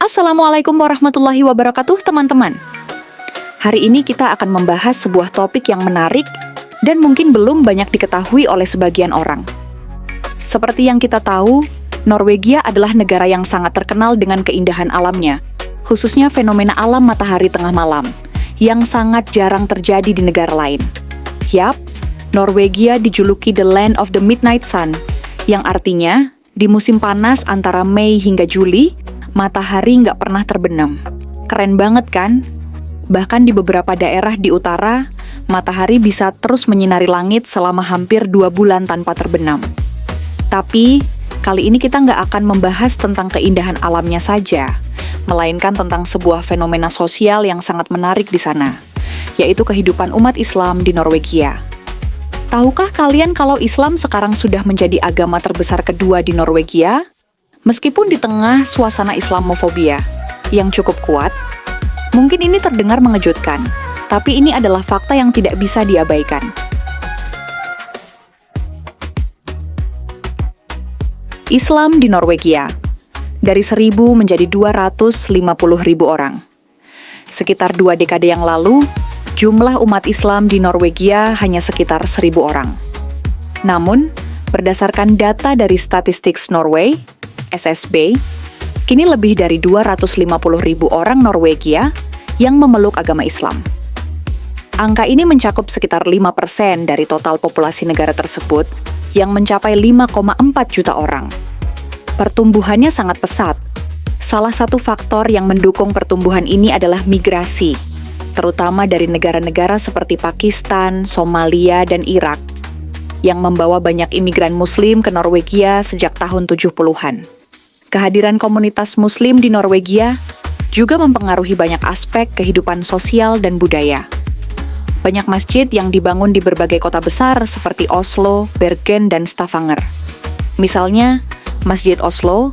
Assalamualaikum warahmatullahi wabarakatuh, teman-teman. Hari ini kita akan membahas sebuah topik yang menarik dan mungkin belum banyak diketahui oleh sebagian orang. Seperti yang kita tahu, Norwegia adalah negara yang sangat terkenal dengan keindahan alamnya, khususnya fenomena alam matahari tengah malam, yang sangat jarang terjadi di negara lain. Yap, Norwegia dijuluki The Land of the Midnight Sun, yang artinya di musim panas antara Mei hingga Juli, matahari nggak pernah terbenam. Keren banget kan? Bahkan di beberapa daerah di utara, matahari bisa terus menyinari langit selama hampir 2 bulan tanpa terbenam. Tapi, kali ini kita nggak akan membahas tentang keindahan alamnya saja, melainkan tentang sebuah fenomena sosial yang sangat menarik di sana, yaitu kehidupan umat Islam di Norwegia. Tahukah kalian kalau Islam sekarang sudah menjadi agama terbesar kedua di Norwegia? Meskipun di tengah suasana Islamofobia yang cukup kuat, mungkin ini terdengar mengejutkan, tapi ini adalah fakta yang tidak bisa diabaikan. Islam di Norwegia, dari 1.000 menjadi 250.000 orang. Sekitar 2 dekade yang lalu, jumlah umat Islam di Norwegia hanya sekitar 1.000 orang. Namun, berdasarkan data dari Statistics Norway, SSB, kini lebih dari 250.000 orang Norwegia yang memeluk agama Islam. Angka ini mencakup sekitar 5% dari total populasi negara tersebut yang mencapai 5,4 juta orang. Pertumbuhannya sangat pesat. Salah satu faktor yang mendukung pertumbuhan ini adalah migrasi, terutama dari negara-negara seperti Pakistan, Somalia, dan Irak, yang membawa banyak imigran Muslim ke Norwegia sejak tahun 70-an. Kehadiran komunitas Muslim di Norwegia juga mempengaruhi banyak aspek kehidupan sosial dan budaya. Banyak masjid yang dibangun di berbagai kota besar seperti Oslo, Bergen, dan Stavanger. Misalnya, Masjid Oslo,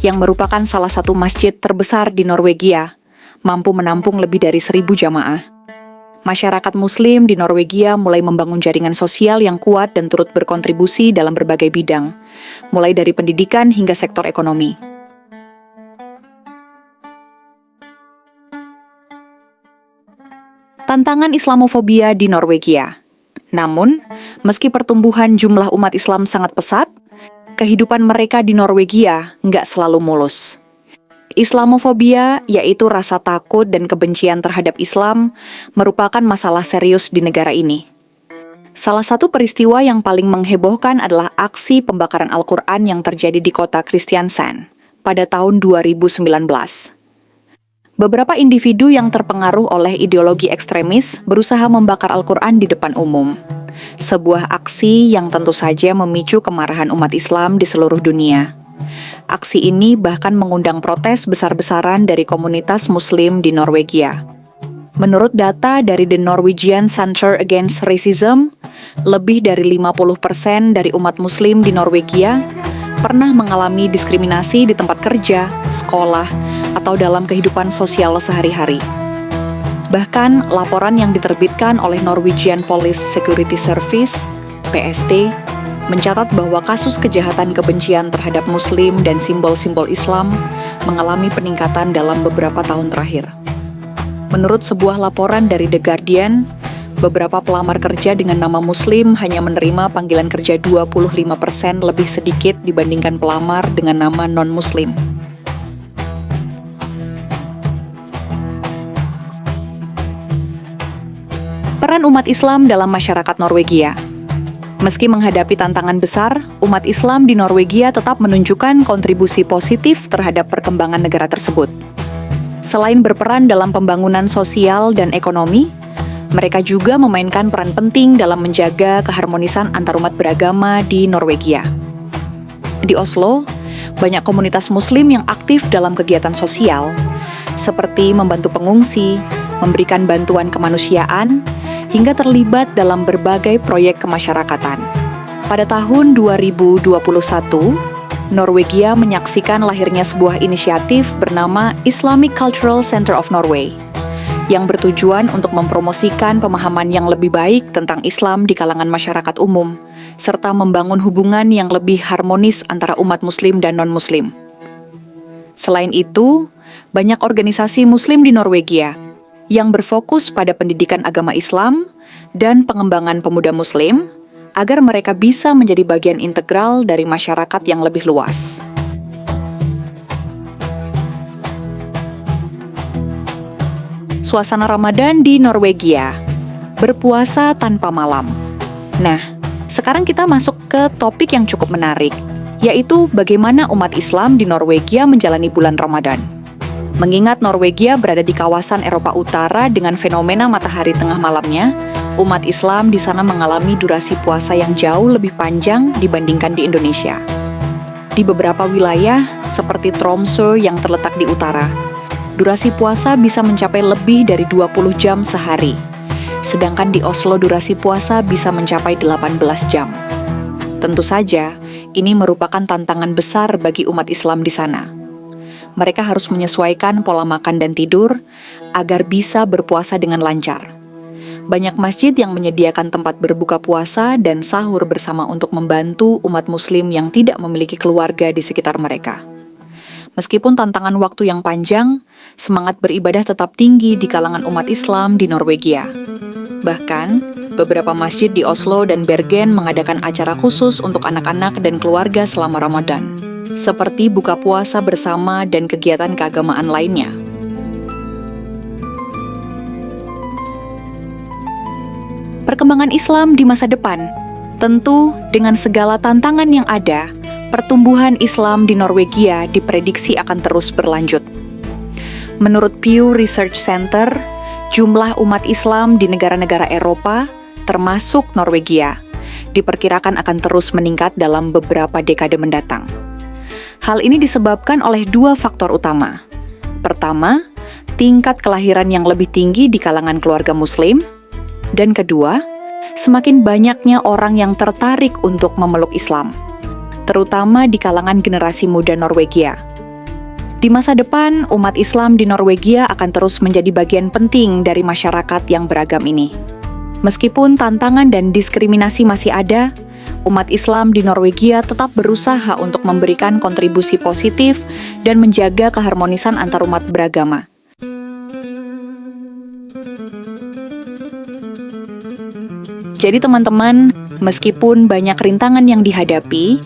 yang merupakan salah satu masjid terbesar di Norwegia, mampu menampung lebih dari 1.000 jamaah. Masyarakat Muslim di Norwegia mulai membangun jaringan sosial yang kuat dan turut berkontribusi dalam berbagai bidang, mulai dari pendidikan hingga sektor ekonomi. Tantangan Islamofobia di Norwegia. Namun, meski pertumbuhan jumlah umat Islam sangat pesat, kehidupan mereka di Norwegia nggak selalu mulus. Islamofobia, yaitu rasa takut dan kebencian terhadap Islam, merupakan masalah serius di negara ini. Salah satu peristiwa yang paling menghebohkan adalah aksi pembakaran Al-Quran yang terjadi di kota Kristiansand pada tahun 2019. Beberapa individu yang terpengaruh oleh ideologi ekstremis berusaha membakar Al-Quran di depan umum. Sebuah aksi yang tentu saja memicu kemarahan umat Islam di seluruh dunia. Aksi ini bahkan mengundang protes besar-besaran dari komunitas Muslim di Norwegia. Menurut data dari The Norwegian Center Against Racism, lebih dari 50% dari umat Muslim di Norwegia pernah mengalami diskriminasi di tempat kerja, sekolah, atau dalam kehidupan sosial sehari-hari. Bahkan, laporan yang diterbitkan oleh Norwegian Police Security Service, PST, mencatat bahwa kasus kejahatan kebencian terhadap Muslim dan simbol-simbol Islam mengalami peningkatan dalam beberapa tahun terakhir. Menurut sebuah laporan dari The Guardian, beberapa pelamar kerja dengan nama Muslim hanya menerima panggilan kerja 25% lebih sedikit dibandingkan pelamar dengan nama non-Muslim. Peran umat Islam dalam masyarakat Norwegia. Meski menghadapi tantangan besar, umat Islam di Norwegia tetap menunjukkan kontribusi positif terhadap perkembangan negara tersebut. Selain berperan dalam pembangunan sosial dan ekonomi, mereka juga memainkan peran penting dalam menjaga keharmonisan antarumat beragama di Norwegia. Di Oslo, banyak komunitas Muslim yang aktif dalam kegiatan sosial, seperti membantu pengungsi, memberikan bantuan kemanusiaan, hingga terlibat dalam berbagai proyek kemasyarakatan. Pada tahun 2021, Norwegia menyaksikan lahirnya sebuah inisiatif bernama Islamic Cultural Center of Norway, yang bertujuan untuk mempromosikan pemahaman yang lebih baik tentang Islam di kalangan masyarakat umum, serta membangun hubungan yang lebih harmonis antara umat Muslim dan non-Muslim. Selain itu, banyak organisasi Muslim di Norwegia yang berfokus pada pendidikan agama Islam dan pengembangan pemuda Muslim, agar mereka bisa menjadi bagian integral dari masyarakat yang lebih luas. Suasana Ramadan di Norwegia, berpuasa tanpa malam. Nah, sekarang kita masuk ke topik yang cukup menarik, yaitu bagaimana umat Islam di Norwegia menjalani bulan Ramadan. Mengingat Norwegia berada di kawasan Eropa Utara dengan fenomena matahari tengah malamnya, umat Islam di sana mengalami durasi puasa yang jauh lebih panjang dibandingkan di Indonesia. Di beberapa wilayah, seperti Tromsø yang terletak di utara, durasi puasa bisa mencapai lebih dari 20 jam sehari. Sedangkan di Oslo durasi puasa bisa mencapai 18 jam. Tentu saja, ini merupakan tantangan besar bagi umat Islam di sana. Mereka harus menyesuaikan pola makan dan tidur agar bisa berpuasa dengan lancar. Banyak masjid yang menyediakan tempat berbuka puasa dan sahur bersama untuk membantu umat Muslim yang tidak memiliki keluarga di sekitar mereka. Meskipun tantangan waktu yang panjang, semangat beribadah tetap tinggi di kalangan umat Islam di Norwegia. Bahkan, beberapa masjid di Oslo dan Bergen mengadakan acara khusus untuk anak-anak dan keluarga selama Ramadan, seperti buka puasa bersama dan kegiatan keagamaan lainnya. Perkembangan Islam di masa depan, tentu dengan segala tantangan yang ada, pertumbuhan Islam di Norwegia diprediksi akan terus berlanjut. Menurut Pew Research Center, jumlah umat Islam di negara-negara Eropa, termasuk Norwegia, diperkirakan akan terus meningkat dalam beberapa dekade mendatang. Hal ini disebabkan oleh dua faktor utama. Pertama, tingkat kelahiran yang lebih tinggi di kalangan keluarga Muslim, dan kedua, semakin banyaknya orang yang tertarik untuk memeluk Islam, terutama di kalangan generasi muda Norwegia. Di masa depan, umat Islam di Norwegia akan terus menjadi bagian penting dari masyarakat yang beragam ini. Meskipun tantangan dan diskriminasi masih ada, umat Islam di Norwegia tetap berusaha untuk memberikan kontribusi positif dan menjaga keharmonisan antar umat beragama. Jadi teman-teman, meskipun banyak rintangan yang dihadapi,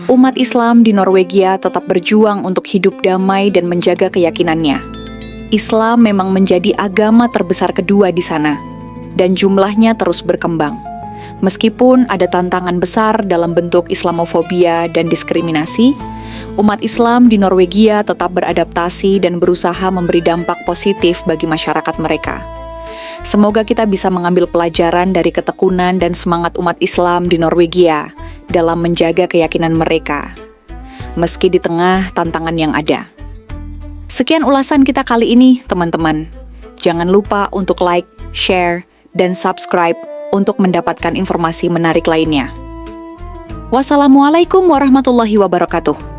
umat Islam di Norwegia tetap berjuang untuk hidup damai dan menjaga keyakinannya. Islam memang menjadi agama terbesar kedua di sana, dan jumlahnya terus berkembang. Meskipun ada tantangan besar dalam bentuk Islamofobia dan diskriminasi, umat Islam di Norwegia tetap beradaptasi dan berusaha memberi dampak positif bagi masyarakat mereka. Semoga kita bisa mengambil pelajaran dari ketekunan dan semangat umat Islam di Norwegia dalam menjaga keyakinan mereka, meski di tengah tantangan yang ada. Sekian ulasan kita kali ini, teman-teman. Jangan lupa untuk like, share, dan subscribe untuk mendapatkan informasi menarik lainnya. Wassalamualaikum warahmatullahi wabarakatuh.